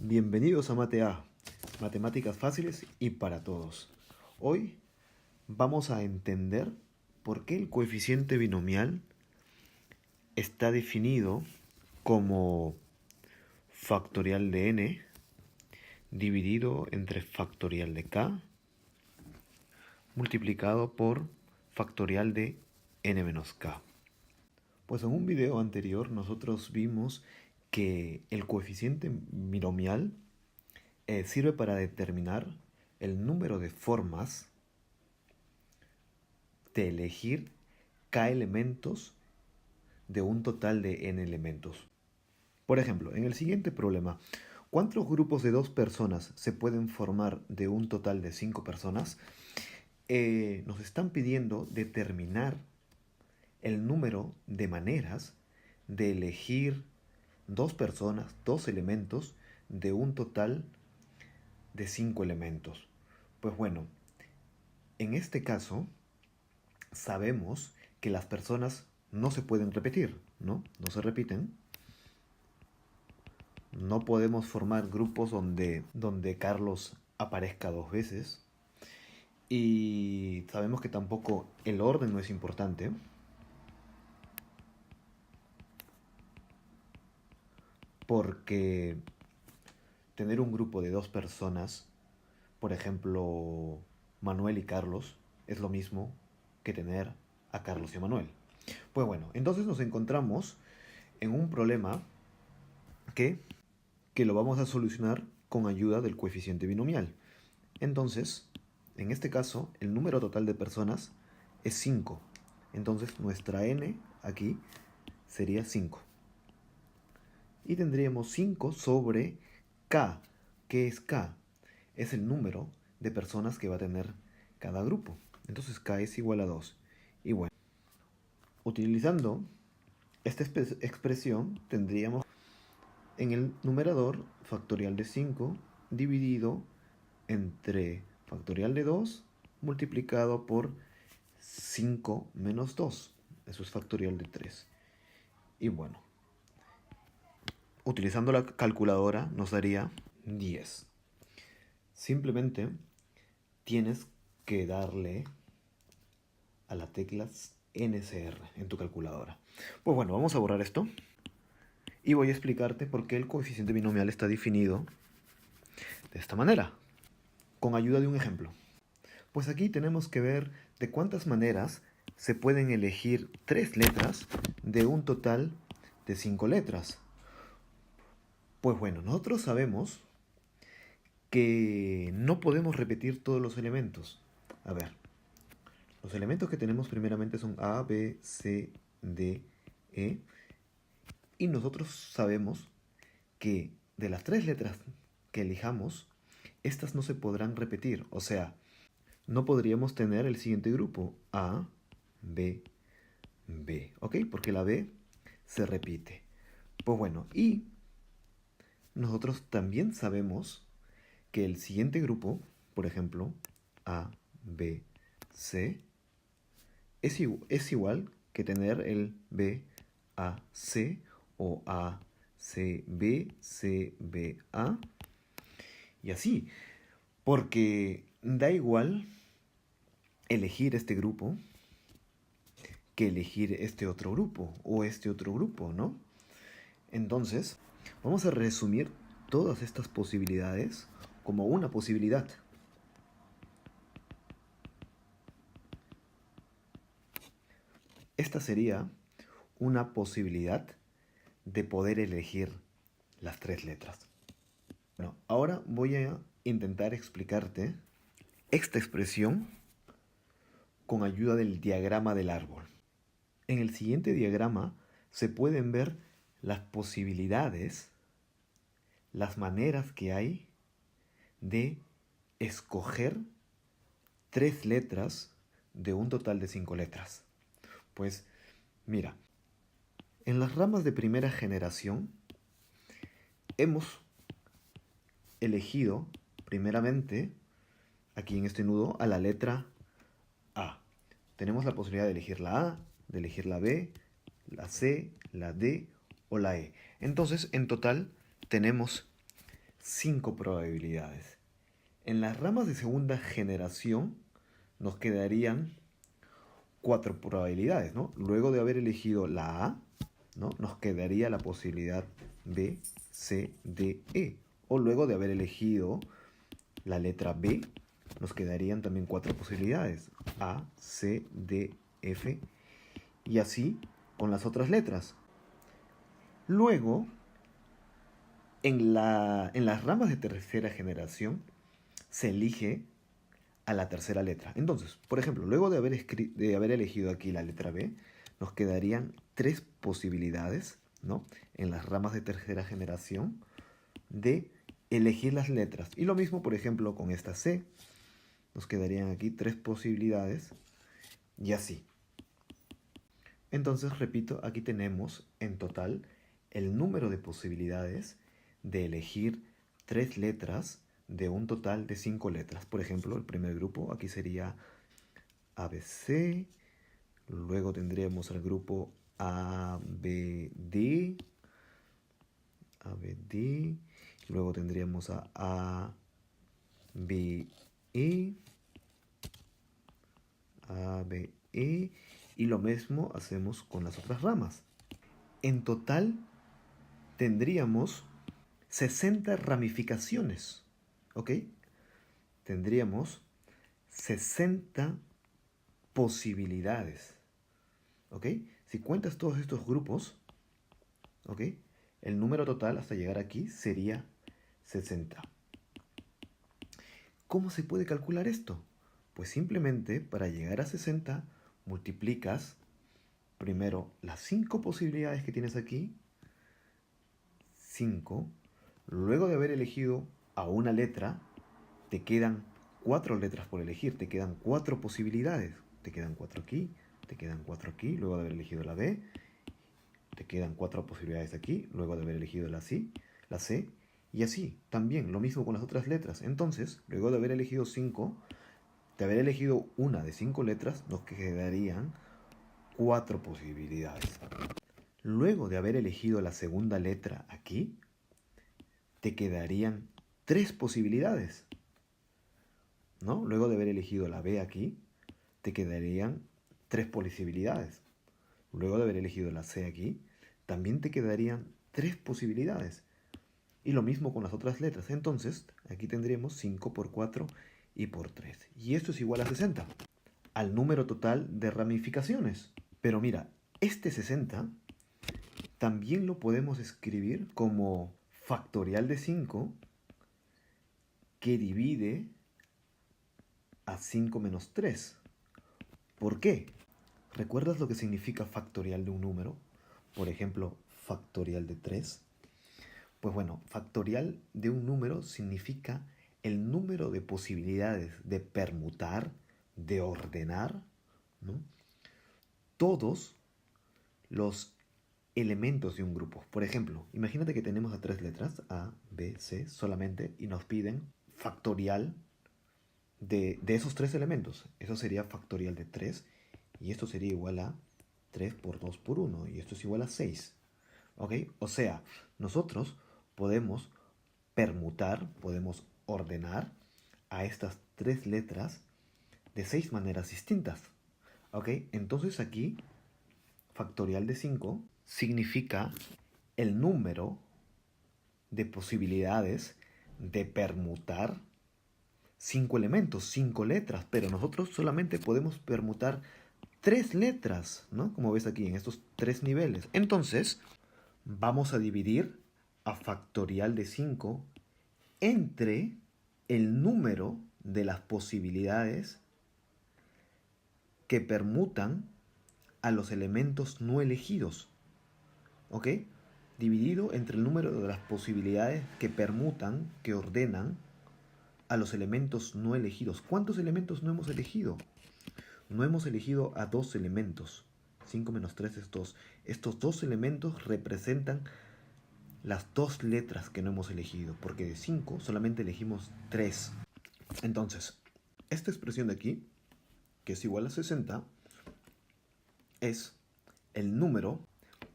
Bienvenidos a Mate A, matemáticas fáciles y para todos. Hoy vamos a entender por qué el coeficiente binomial está definido como factorial de n dividido entre factorial de k multiplicado por factorial de n menos k. Pues en un video anterior nosotros vimos que el coeficiente binomial sirve para determinar el número de formas de elegir k elementos de un total de n elementos. Por ejemplo, en el siguiente problema, ¿cuántos grupos de 2 personas se pueden formar de un total de 5 personas? Nos están pidiendo determinar el número de maneras de elegir 2 personas, 2 elementos de un total de 5 elementos. Pues bueno, en este caso sabemos que las personas no se pueden repetir, ¿no? No se repiten. No podemos formar grupos donde Carlos aparezca 2 veces. Y sabemos que tampoco el orden no es importante. Porque tener un grupo de 2 personas, por ejemplo, Manuel y Carlos, es lo mismo que tener a Carlos y a Manuel. Pues bueno, entonces nos encontramos en un problema que lo vamos a solucionar con ayuda del coeficiente binomial. Entonces, en este caso, el número total de personas es 5. Entonces, nuestra n aquí sería 5. Y tendríamos 5 sobre k. ¿Qué es k? Es el número de personas que va a tener cada grupo. Entonces k es igual a 2. Y bueno, utilizando esta expresión tendríamos en el numerador factorial de 5 dividido entre factorial de 2 multiplicado por 5 menos 2. Eso es factorial de 3. Y bueno, utilizando la calculadora nos daría 10. Simplemente tienes que darle a la tecla NCR en tu calculadora. Pues bueno, vamos a borrar esto. Y voy a explicarte por qué el coeficiente binomial está definido de esta manera, con ayuda de un ejemplo. Pues aquí tenemos que ver de cuántas maneras se pueden elegir 3 letras de un total de 5 letras. Pues bueno, nosotros sabemos que no podemos repetir todos los elementos. A ver, los elementos que tenemos primeramente son A, B, C, D, E. Y nosotros sabemos que de las 3 letras que elijamos, estas no se podrán repetir. O sea, no podríamos tener el siguiente grupo, A, B, B. ¿Ok? Porque la B se repite. Pues bueno, y nosotros también sabemos que el siguiente grupo, por ejemplo, A, B, C, es igual que tener el B, A, C o A, C, B, C, B, A. Y así, porque da igual elegir este grupo que elegir este otro grupo o este otro grupo, ¿no? Entonces, vamos a resumir todas estas posibilidades como una posibilidad. Esta sería una posibilidad de poder elegir las 3 letras. Bueno, ahora voy a intentar explicarte esta expresión con ayuda del diagrama del árbol. En el siguiente diagrama se pueden ver las posibilidades, las maneras que hay de escoger 3 letras de un total de 5 letras. Pues mira, en las ramas de primera generación hemos elegido primeramente, aquí en este nudo, a la letra A. Tenemos la posibilidad de elegir la A, de elegir la B, la C, la D o la E. Entonces, en total, tenemos 5 probabilidades. En las ramas de segunda generación nos quedarían 4 probabilidades, ¿no? Luego de haber elegido la A, ¿no? Nos quedaría la posibilidad B, C, D, E. O luego de haber elegido la letra B, nos quedarían también 4 posibilidades. A, C, D, F. Y así con las otras letras. Luego, en las ramas de tercera generación, se elige a la tercera letra. Entonces, por ejemplo, luego de haber elegido aquí la letra B, nos quedarían 3 posibilidades, ¿no? En las ramas de tercera generación de elegir las letras. Y lo mismo, por ejemplo, con esta C. Nos quedarían aquí 3 posibilidades y así. Entonces, repito, aquí tenemos en total el número de posibilidades de elegir 3 letras de un total de 5 letras. Por ejemplo, el primer grupo aquí sería ABC, luego tendríamos el grupo ABD, luego tendríamos a ABE, y lo mismo hacemos con las otras ramas. En total tendríamos 60 ramificaciones, ¿ok? Tendríamos 60 posibilidades, ¿ok? Si cuentas todos estos grupos, ¿ok? El número total hasta llegar aquí sería 60. ¿Cómo se puede calcular esto? Pues simplemente para llegar a 60 multiplicas primero las 5 posibilidades que tienes aquí, 5, luego de haber elegido a una letra, te quedan 4 letras por elegir, te quedan 4 posibilidades, te quedan 4 aquí, te quedan 4 aquí, luego de haber elegido la B, te quedan 4 posibilidades aquí, luego de haber elegido la C, y así, también, lo mismo con las otras letras. Entonces, luego de haber elegido 5, de haber elegido una de 5 letras, nos quedarían 4 posibilidades. Luego de haber elegido la segunda letra aquí, te quedarían 3 posibilidades, ¿no? Luego de haber elegido la B aquí, te quedarían 3 posibilidades. Luego de haber elegido la C aquí, también te quedarían 3 posibilidades. Y lo mismo con las otras letras. Entonces, aquí tendremos 5 por 4 y por 3. Y esto es igual a 60, al número total de ramificaciones. Pero mira, este 60 también lo podemos escribir como factorial de 5 que divide a 5 menos 3. ¿Por qué? ¿Recuerdas lo que significa factorial de un número? Por ejemplo, factorial de 3. Pues bueno, factorial de un número significa el número de posibilidades de permutar, de ordenar, ¿no? Todos los elementos de un grupo. Por ejemplo, imagínate que tenemos a 3 letras, A, B, C solamente, y nos piden factorial de esos 3 elementos. Eso sería factorial de 3, y esto sería igual a 3 por 2 por 1, y esto es igual a 6. ¿Ok? O sea, nosotros podemos permutar, podemos ordenar a estas 3 letras de 6 maneras distintas. ¿Ok? Entonces aquí, factorial de 5 significa el número de posibilidades de permutar 5 elementos, 5 letras, pero nosotros solamente podemos permutar 3 letras, ¿no? Como ves aquí en estos 3 niveles. Entonces, vamos a dividir a factorial de 5 entre el número de las posibilidades que permutan a los elementos no elegidos. ¿Ok? Dividido entre el número de las posibilidades que permutan, que ordenan a los elementos no elegidos. ¿Cuántos elementos no hemos elegido? No hemos elegido a 2 elementos. 5 menos 3 es 2. Estos 2 elementos representan las 2 letras que no hemos elegido, porque de 5 solamente elegimos 3. Entonces, esta expresión de aquí, que es igual a 60, es el número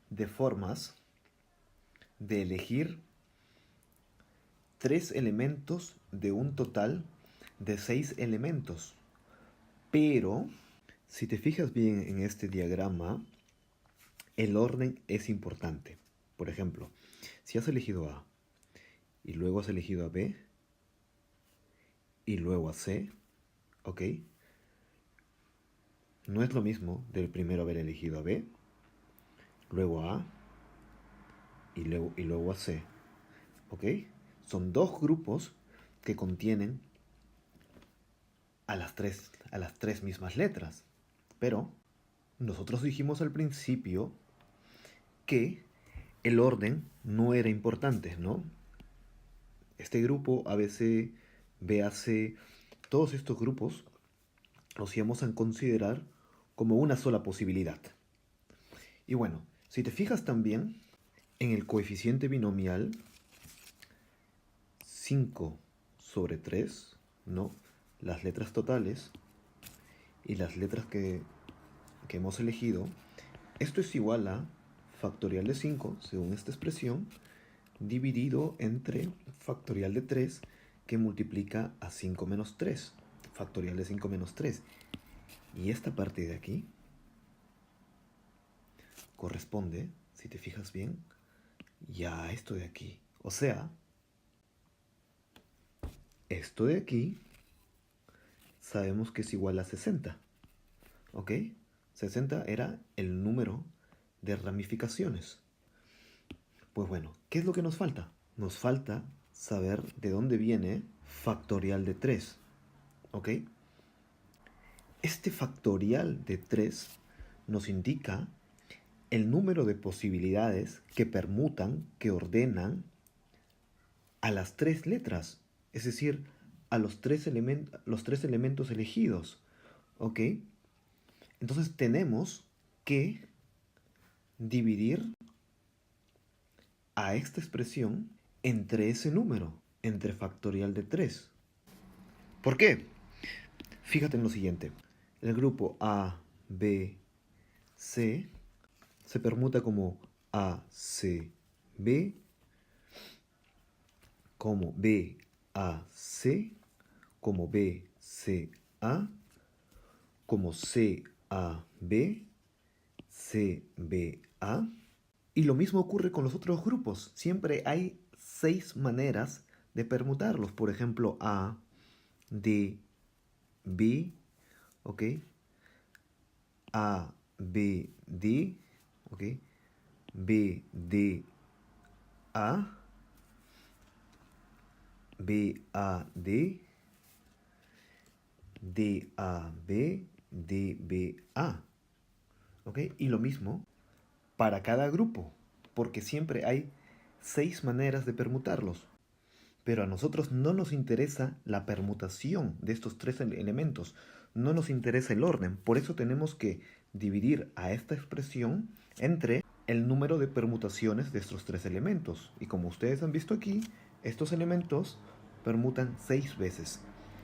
de formas de elegir 3 elementos de un total de 6 elementos. Pero, si te fijas bien en este diagrama, el orden es importante. Por ejemplo, si has elegido A, y luego has elegido a B, y luego a C, ¿ok? No es lo mismo del primero haber elegido a B, luego a A, y luego a C, ¿ok? Son dos grupos que contienen a las tres mismas letras. Pero nosotros dijimos al principio que el orden no era importante, ¿no? Este grupo ABC, BAC, todos estos grupos los íbamos a considerar como una sola posibilidad. Y bueno, si te fijas también en el coeficiente binomial 5 sobre 3, ¿no? Las letras totales y las letras que hemos elegido, esto es igual a factorial de 5, según esta expresión, dividido entre factorial de 3, que multiplica a 5 menos 3, factorial de 5 menos 3. Y esta parte de aquí corresponde, si te fijas bien, ya a esto de aquí. O sea, esto de aquí sabemos que es igual a 60. ¿Ok? 60 era el número de ramificaciones. Pues bueno, ¿qué es lo que nos falta? Nos falta saber de dónde viene factorial de 3. ¿Ok? Este factorial de 3 nos indica el número de posibilidades que permutan, que ordenan a las 3 letras. Es decir, a los tres elementos elegidos. ¿Ok? Entonces tenemos que dividir a esta expresión entre ese número, entre factorial de 3. ¿Por qué? Fíjate en lo siguiente. El grupo A, B, C se permuta como A, C, B, como B, A, C, como B, C, A, como C, A, B, C, B, A. Y lo mismo ocurre con los otros grupos. Siempre hay 6 maneras de permutarlos. Por ejemplo, A, D, B, ¿ok? A, B, D, ¿ok? B, D, A, B, A, D, D, A, B, D, B, A, ¿ok? Y lo mismo para cada grupo, porque siempre hay 6 maneras de permutarlos. Pero a nosotros no nos interesa la permutación de estos 3 elementos, no nos interesa el orden. Por eso tenemos que dividir a esta expresión entre el número de permutaciones de estos 3 elementos. Y como ustedes han visto aquí, estos elementos permutan 6 veces.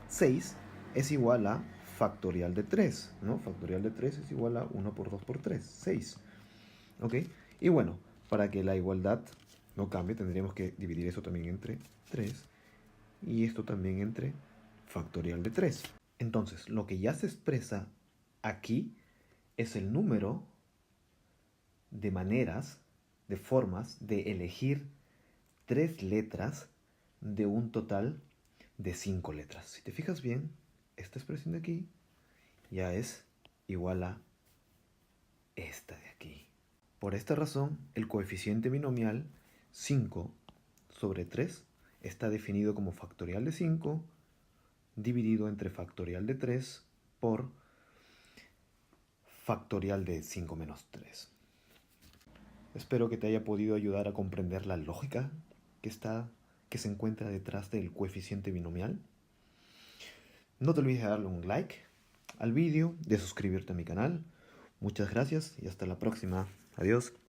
6 es igual a factorial de 3, ¿no? Factorial de 3 es igual a 1 por 2 por 3, 6. ¿Ok? Y bueno, para que la igualdad no cambie, tendríamos que dividir eso también entre 3 y esto también entre factorial de 3. Entonces, lo que ya se expresa aquí es el número de maneras, de formas de elegir 3 letras de un total de 5 letras. Si te fijas bien, esta expresión de aquí ya es igual a esta de aquí. Por esta razón, el coeficiente binomial 5 sobre 3 está definido como factorial de 5 dividido entre factorial de 3 por factorial de 5 menos 3. Espero que te haya podido ayudar a comprender la lógica que se encuentra detrás del coeficiente binomial. No te olvides de darle un like al vídeo, de suscribirte a mi canal. Muchas gracias y hasta la próxima. Adiós.